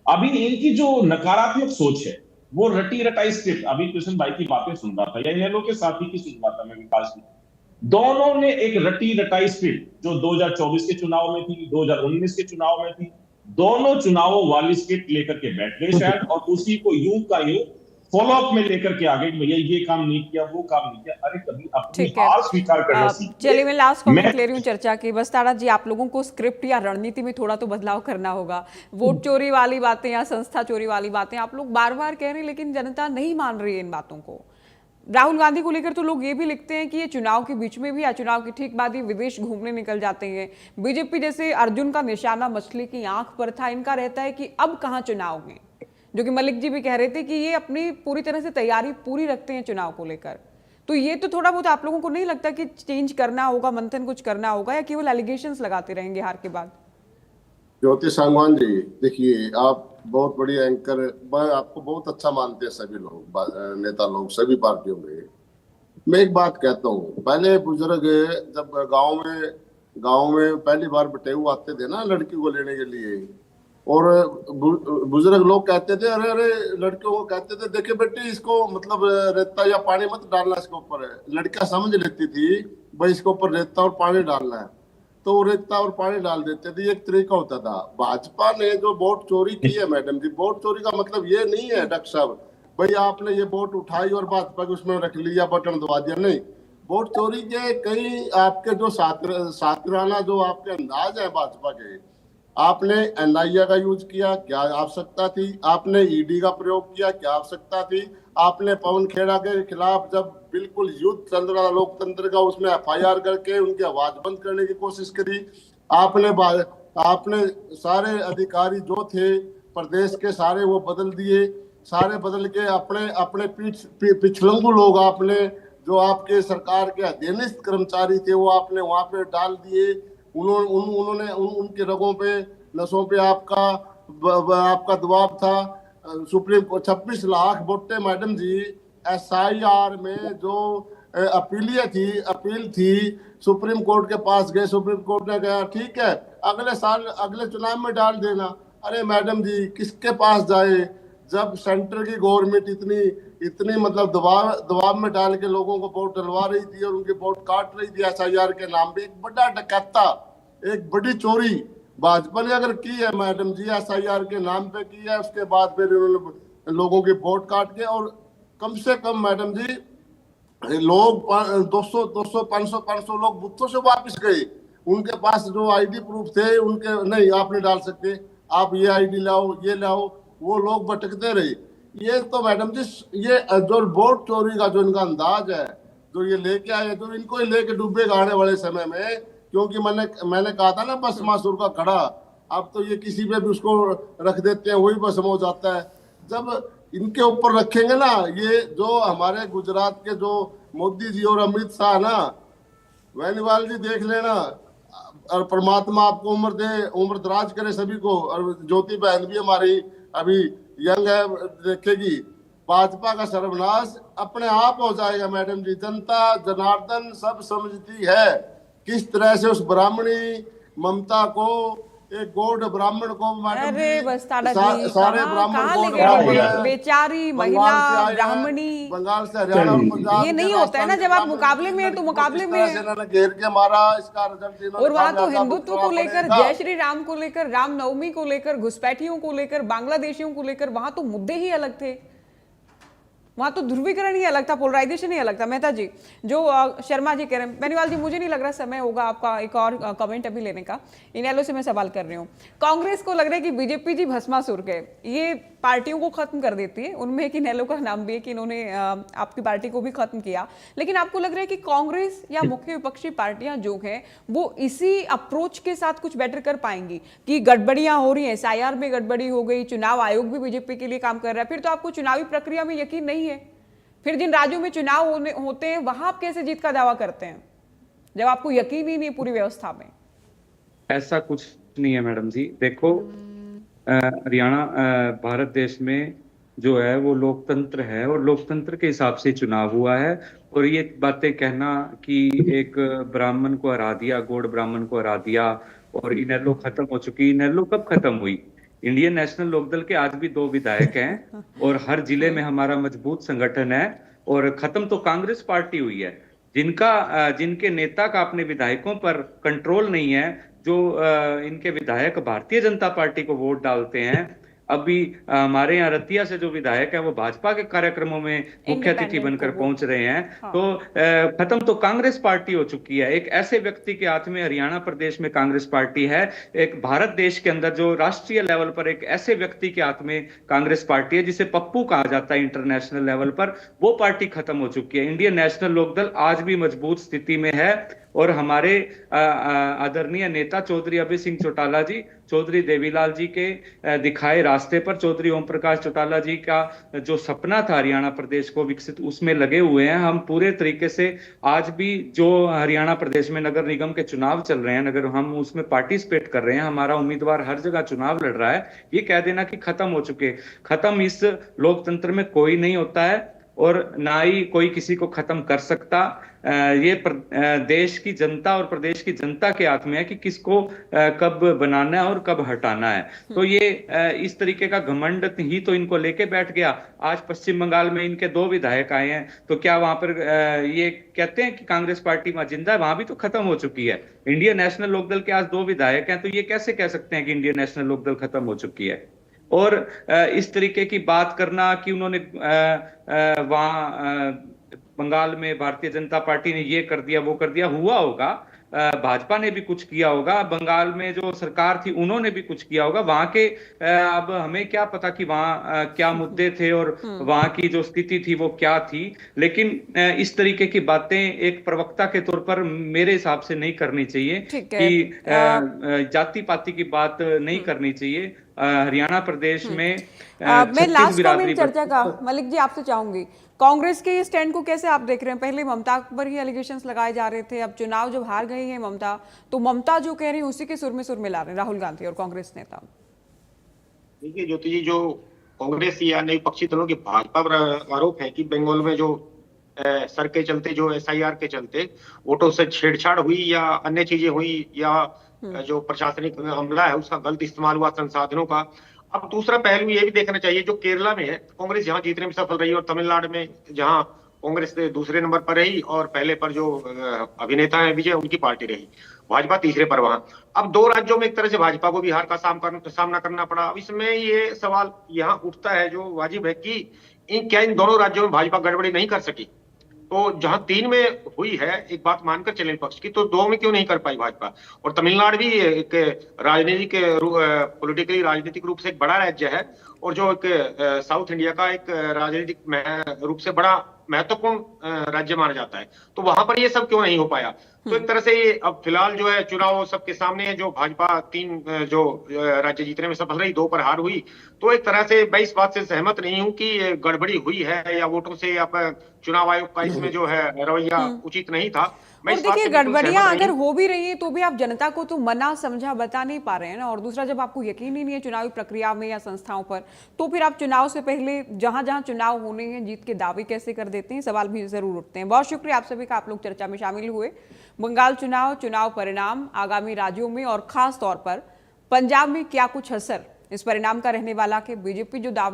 अभी इनकी जो नकारात्मक सोच है वो रटी रटाई स्क्रिप्ट, अभी कृष्ण भाई की बातें सुन रहा था या इनेलो के साथी की सुन रहा था मैं, विकास की, दोनों ने एक रटी रटाई स्क्रिप्ट जो 2024 के चुनाव में थी, 2019 के चुनाव में थी, दोनों चुनावों वाली स्क्रिप्ट लेकर के बैठ गए शायद और उसी को यूं का यूं फॉलो अप में लेकर के आगे भैया ये काम नहीं किया, वो काम नहीं किया। अरे कभी अपनी हार स्वीकार करना सीखिए। चलिए, मैं लास्ट कमेंट ले रही हूँ चर्चा की। बस्ताड़ा जी, आप लोगों को स्क्रिप्ट या रणनीति में थोड़ा तो बदलाव करना होगा। वोट चोरी वाली बातें या संस्था चोरी वाली बातें आप लोग बार बार कह रहे हैं, लेकिन जनता नहीं मान रही है इन बातों को। राहुल गांधी को लेकर तो लोग ये भी लिखते हैं कि ये चुनाव के बीच में भी या चुनाव के ठीक बाद ही विदेश घूमने निकल जाते हैं। बीजेपी जैसे अर्जुन का निशाना मछली की आंख पर था, इनका रहता है कि अब कहाँ चुनाव में, जो कि मलिक जी भी कह रहे थे कि ये अपनी पूरी तरह से तैयारी पूरी रखते हैं चुनाव को लेकर। तो ये तो थोड़ा बहुत आप लोगों को नहीं लगता कि चेंज करना होगा, मंथन कुछ करना होगा, या केवल एलिगेशंस लगाते रहेंगे हार के बाद? ज्योति सांगवान जी, देखिए आप बहुत बड़ी एंकर, मैं आपको बहुत अच्छा मानते हैं सभी लोग, नेता लोग सभी पार्टियों में। मैं एक बात कहता हूँ, पहले बुजुर्ग जब गांव में पहली बार बटेऊ आते थे ना लड़की को लेने के लिए, और बुजुर्ग लोग कहते थे अरे लड़कियों को कहते थे देखिए बेटी इसको मतलब रेता या पानी मत डालना इसके ऊपर। लड़कियां समझ लेती थी भाई इसके ऊपर रेता और पानी डालना है, तो वो रेता और पानी डाल देते थे। एक तरीका होता था। भाजपा ने जो वोट चोरी की है मैडम जी, वोट चोरी का मतलब ये नहीं है डॉक्टर साहब भाई आपने ये वोट उठाई और भाजपा के उसमें रख लिया, बटन दबा दिया, नहीं। वोट चोरी के कई आपके जो सातिराना जो आपके अंदाज है भाजपा के, आपने एनआईए का यूज किया, क्या आवश्यकता थी? आपने ईडी का प्रयोग किया, क्या आवश्यकता थी? आपने पवन खेड़ा के खिलाफ जब बिल्कुल युद्ध चल रहा लोकतंत्र का, उसमें एफआईआर करके उनकी आवाज बंद करने की कोशिश करी। आपने सारे अधिकारी जो थे प्रदेश के सारे वो बदल दिए, सारे बदल के अपने पिछलंगू लोग आपने जो आपके सरकार के अधीनस्थ कर्मचारी थे वो आपने वहां पे डाल दिए। उन्होंने उनके रगों पे नसों पे आपका दबाव था। सुप्रीम कोर्ट 26 लाख वोटें मैडम जी एसआईआर में जो अपील थी सुप्रीम कोर्ट के पास गए, सुप्रीम कोर्ट ने कहा ठीक है अगले साल अगले चुनाव में डाल देना। अरे मैडम जी किसके पास जाए जब सेंटर की गवर्नमेंट इतनी मतलब दबाव में डाल के लोगों को वोट डलवा रही थी और उनके वोट काट रही थी एसआईआर के नाम पे। एक बड़ा डकैता, एक बड़ी चोरी भाजपा ने अगर की है मैडम जी, एसआईआर के नाम पे की है, उसके बाद फिर उन्होंने लोगों के वोट काट के, और कम से कम मैडम जी लोग 200 200 500 500 लोग बूथों से वापस गए। उनके पास जो आईडी प्रूफ थे उनके, नहीं आप नहीं डाल सकते, आप ये आईडी लाओ, ये लाओ, वो लोग भटकते रहे। ये तो मैडम जी, ये जो वोट चोरी का जो इनका अंदाज है, जो ये लेके आए, जो इनको ही लेके डूबेगा आने वाले समय में। क्योंकि मैंने कहा था ना भस्मासुर का कड़ा, अब तो ये किसी पे भी उसको रख देते हैं, वही भस्म हो जाता है। जब इनके ऊपर रखेंगे ना, ये जो हमारे गुजरात के जो मोदी जी और अमित शाह ना, बेनीवाल जी देख लेना। और परमात्मा आपको उम्र दे, उम्र दराज करे सभी को। और ज्योति बहन भी हमारी अभी यंग है, देखेगी। भाजपा का सर्वनाश अपने आप हो जाएगा मैडम जी। जनता जनार्दन सब समझती है किस तरह से उस ब्राह्मणी ममता को, एक गौड़ ब्राह्मण को मैडम अरे जी, बस्ताड़ा जी, सारे कहाँ ब्राह्मण कहाँ गौड़ ले ब्राह्मण गए? हैं। बेचारी बंगाल महिला से आए हैं, ब्राह्मणी, बंगाल से हरियाणा और पंजाब ये के नहीं होता है ना, राजस्थान जब के आप मुकाबले में हैं तो मुकाबले में इस तरह से इन्होंने घेर के मारा। इसका रिजल्ट इन्होंने और वहां तो कामयाब हिंदुत्व को उठाना लेकर, पड़ेगा। जय श्री राम को लेकर, रामनवमी को लेकर, घुसपैठियों को लेकर, बांग्लादेशियों को लेकर वहां तो मुद्दे ही अलग थे। वहां तो ध्रुवीकरण ही अलग था, पोलराइजेशन ही अलग था। मेहता जी, जो शर्मा जी कह रहे हैं, बेनीवाल जी मुझे नहीं लग रहा समय होगा आपका एक और कमेंट अभी लेने का। इनेलो से मैं सवाल कर रही हूँ। कांग्रेस को लग रहा है कि बीजेपी जी भस्मासुर के, ये पार्टियों को खत्म कर देती है। उनमें एक इनेलो का नाम भी है कि इन्होंने आपकी पार्टी को भी खत्म किया। लेकिन आपको लग रहा है कि कांग्रेस या मुख्य विपक्षी पार्टियां जो हैं वो इसी अप्रोच के साथ कुछ बेटर कर पाएंगी कि गड़बड़ियां हो रही हैं, SIR में गड़बड़ी हो गई, चुनाव आयोग भी बीजेपी के लिए काम कर रहा है, फिर तो आपको चुनावी प्रक्रिया में यकीन नहीं है। फिर जिन राज्यों में चुनाव होते हैं वहां आप कैसे जीत का दावा करते हैं जब आपको यकीन ही नहीं पूरी व्यवस्था में? ऐसा कुछ नहीं है मैडम जी। देखो, हरियाणा भारत देश में जो है वो लोकतंत्र है, और लोकतंत्र के हिसाब से चुनाव हुआ है। और ये बातें कहना कि एक ब्राह्मण को हरा दिया, गौड़ ब्राह्मण को हरा दिया और इनेलो खत्म हो चुकी, इनेलो कब खत्म हुई? इंडियन नेशनल लोकदल के आज भी 2 विधायक हैं और हर जिले में हमारा मजबूत संगठन है। और खत्म तो कांग्रेस पार्टी हुई है, जिनके नेता का अपने विधायकों पर कंट्रोल नहीं है, जो इनके विधायक भारतीय जनता पार्टी को वोट डालते हैं। अभी हमारे यहाँ रतिया से जो विधायक है वो भाजपा के कार्यक्रमों में मुख्य अतिथि बनकर पहुंच रहे हैं। हाँ। तो खत्म तो कांग्रेस पार्टी हो चुकी है। एक ऐसे व्यक्ति के हाथ में हरियाणा प्रदेश में कांग्रेस पार्टी है, एक भारत देश के अंदर जो राष्ट्रीय लेवल पर एक ऐसे व्यक्ति के हाथ में कांग्रेस पार्टी है जिसे पप्पू कहा जाता है इंटरनेशनल लेवल पर, वो पार्टी खत्म हो चुकी है। इंडियन नेशनल लोकदल आज भी मजबूत स्थिति में है। और हमारे आदरणीय नेता चौधरी अभय सिंह चौटाला जी, चौधरी देवीलाल जी के दिखाए रास्ते पर, चौधरी ओम प्रकाश चौटाला जी का जो सपना था हरियाणा प्रदेश को विकसित, उसमें लगे हुए हैं हम पूरे तरीके से। आज भी जो हरियाणा प्रदेश में नगर निगम के चुनाव चल रहे हैं, नगर हम उसमें पार्टिसिपेट कर रहे हैं, हमारा उम्मीदवार हर जगह चुनाव लड़ रहा है। ये कह देना कि खत्म हो चुके, खत्म इस लोकतंत्र में कोई नहीं होता है और ना ही कोई किसी को खत्म कर सकता। ये देश की जनता और प्रदेश की जनता के हाथ में है कि किसको कब बनाना है और कब हटाना है। तो ये इस तरीके का घमंड ही तो इनको लेके बैठ गया। आज पश्चिम बंगाल में इनके 2 विधायक आए हैं, तो क्या वहां पर ये कहते हैं कि कांग्रेस पार्टी वहां जिंदा है? वहां भी तो खत्म हो चुकी है। इंडियन नेशनल लोकदल के आज 2 विधायक हैं, तो ये कैसे कह सकते हैं कि इंडियन नेशनल लोकदल खत्म हो चुकी है? और इस तरीके की बात करना कि उन्होंने वहां बंगाल में भारतीय जनता पार्टी ने ये कर दिया वो कर दिया, हुआ होगा, भाजपा ने भी कुछ किया होगा, बंगाल में जो सरकार थी उन्होंने भी कुछ किया होगा। वहां के अब हमें क्या पता कि वहां क्या मुद्दे थे और वहां की जो स्थिति थी वो क्या थी। लेकिन इस तरीके की बातें एक प्रवक्ता के तौर पर मेरे हिसाब से नहीं करनी चाहिए कि जाति पाति की बात नहीं करनी चाहिए। हरियाणा प्रदेश में मैं लास्ट कमेंट चर्चा का मलिक जी आपसे चाहूंगी, कांग्रेस के स्टैंड को कैसे आप देख रहे हैं? पहले ममता पर ही एलिगेशंस लगाए जा रहे थे, अब चुनाव जब हार गई है ममता, तो ममता जो कह रही है उसी के सुर में सुर मिला रहे हैं राहुल गांधी और कांग्रेस नेता। देखिए ज्योति जी, जो कांग्रेस या नई विपक्षी दलों की भाजपा पर आरोप है कि बंगाल में जो सर के चलते, जो SIR के चलते वोटों से छेड़छाड़ हुई या अन्य चीजें हुई, या जो प्रशासनिक हमला है उसका गलत इस्तेमाल हुआ संसाधनों का। अब दूसरा पहलू ये भी देखना चाहिए, जो केरला में है कांग्रेस जहां जीतने में सफल रही, और तमिलनाडु में जहां कांग्रेस दूसरे नंबर पर रही और पहले पर जो अभिनेता है विजय उनकी पार्टी रही, भाजपा तीसरे पर वहां। अब 2 राज्यों में एक तरह से भाजपा को भी हार का सामना करना पड़ा। अब इसमें ये सवाल यहाँ उठता है जो वाजिब है कि क्या इन दोनों राज्यों में भाजपा गड़बड़ी नहीं कर सकी? तो जहां 3 में हुई है, एक बात मानकर चले पक्ष की, तो 2 में क्यों नहीं कर पाई भाजपा? और तमिलनाडु भी एक राजनीतिक पॉलिटिकली राजनीतिक रूप से एक बड़ा राज्य है, और जो एक साउथ इंडिया का एक राजनीतिक रूप से बड़ा महत्वपूर्ण राज्य माना जाता है, तो वहां पर ये सब क्यों नहीं हो पाया? तो एक तरह से ये अब फिलहाल जो है चुनाव सबके सामने है, जो भाजपा 3 जो राज्य जीतने में सफल रही, 2 पर हार हुई, तो एक तरह से मैं इस बात से सहमत नहीं हूं कि ये गड़बड़ी हुई है या वोटों से या चुनाव आयोग का इसमें जो है रवैया उचित नहीं था। मैं और इस बात देखिए से बिल्कुल गड़बड़ियां सहमत नहीं अगर हूं। हो भी रही हैं तो भी आप जनता को तो मना समझा बता नहीं पा रहे हैं ना। और दूसरा, जब आपको यकीन ही नहीं है चुनावी प्रक्रिया में या संस्थाओं पर, तो फिर आप चुनाव से पहले जहां जहां चुनाव होने हैं जीत के दावे कैसे कर देते हैं? सवाल भी जरूर उठते हैं। बहुत शुक्रिया आप सभी का, आप लोग चर्चा में शामिल हुए। बंगाल चुनाव परिणाम, आगामी राज्यों में और खास तौर पर पंजाब में क्या कुछ असर इस परिणाम का रहने वाला कि बीजेपी जो दावे